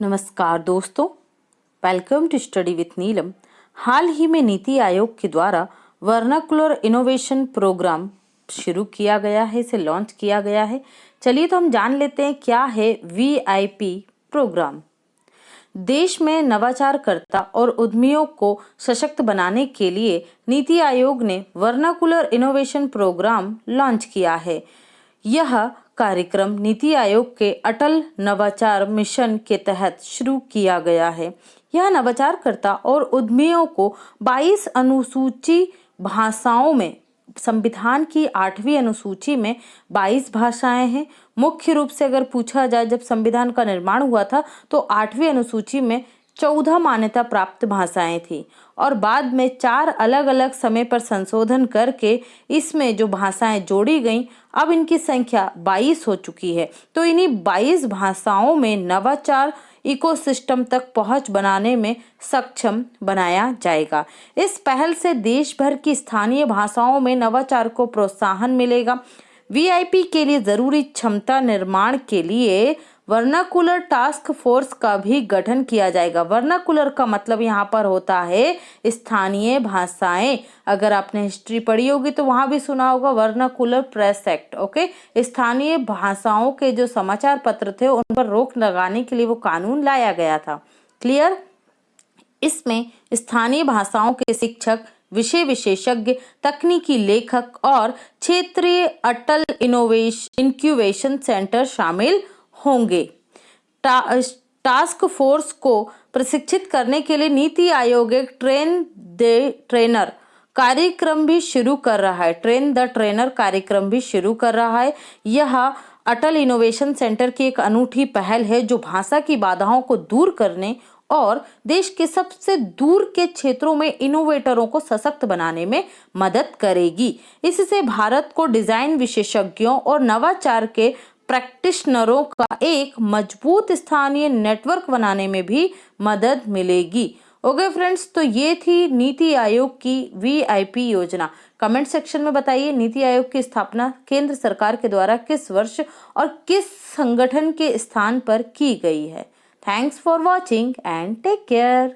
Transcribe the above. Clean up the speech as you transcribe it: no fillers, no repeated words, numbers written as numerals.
नमस्कार दोस्तों, welcome to study with नीलम। हाल ही में नीति आयोग के द्वारा वर्नाकुलर इनोवेशन प्रोग्राम शुरू किया गया है, इसे लॉन्च किया गया है। चलिए तो हम जान लेते हैं क्या है वीआईपी प्रोग्राम। देश में नवाचारकर्ता और उद्यमियों को सशक्त बनाने के लिए नीति आयोग ने वर्नाकुलर इनोवेशन प्रोग्राम लॉन्च किया है। यह कार्यक्रम नीति आयोग के अटल नवाचार मिशन के तहत शुरू किया गया है। यह नवाचारकर्ता और उद्यमियों को 22 अनुसूची भाषाओं में, संविधान की 8वीं अनुसूची में 22 भाषाएं हैं। मुख्य रूप से अगर पूछा जाए, जब संविधान का निर्माण हुआ था तो 8वीं अनुसूची में 14 मान्यता प्राप्त भाषाएं थी और बाद में 4 अलग अलग समय पर संशोधन करके इसमें जो भाषाएं जोड़ी गईं, अब इनकी संख्या 22 हो चुकी है। तो इन्हीं 22 भाषाओं में नवाचार इकोसिस्टम तक पहुंच बनाने में सक्षम बनाया जाएगा। इस पहल से देश भर की स्थानीय भाषाओं में नवाचार को प्रोत्साहन मिलेगा। वीआईपी के लिए जरूरी क्षमता निर्माण के लिए वर्नाकुलर टास्क फोर्स का भी गठन किया जाएगा। वर्नाकुलर का मतलब यहाँ पर होता है स्थानीय भाषाएं। अगर आपने हिस्ट्री पढ़ी होगी तो वहां भी सुना होगा वर्नाकुलर प्रेस एक्ट। ओके, स्थानीय भाषाओं के जो समाचार पत्र थे उन पर रोक लगाने के लिए वो कानून लाया गया था। क्लियर? इसमें स्थानीय भाषाओं के शिक्षक, विषय विशेषज्ञ, तकनीकी लेखक और क्षेत्रीय अटल इंक्यूबेशन सेंटर शामिल होंगे। टास्क फोर्स को प्रशिक्षित करने के लिए नीति आयोग एक ट्रेनर कार्यक्रम भी शुरू कर रहा है। ट्रेन द ट्रेनर कार्यक्रम भी शुरू कर रहा है। यह अटल इनोवेशन सेंटर की एक अनूठी पहल है जो भाषा की बाधाओं को दूर करने और देश के सबसे दूर के क्षेत्रों में इनोवेटरों को सशक्त बनाने में मदद करेगी। इससे भारत को डिजाइन विशेषज्ञों और नवाचार के प्रैक्टिशनरों का एक मजबूत स्थानीय नेटवर्क बनाने में भी मदद मिलेगी। ओके फ्रेंड्स, तो ये थी नीति आयोग की वीआईपी योजना। कमेंट सेक्शन में बताइए नीति आयोग की स्थापना केंद्र सरकार के द्वारा किस वर्ष और किस संगठन के स्थान पर की गई है। Thanks for watching and take care.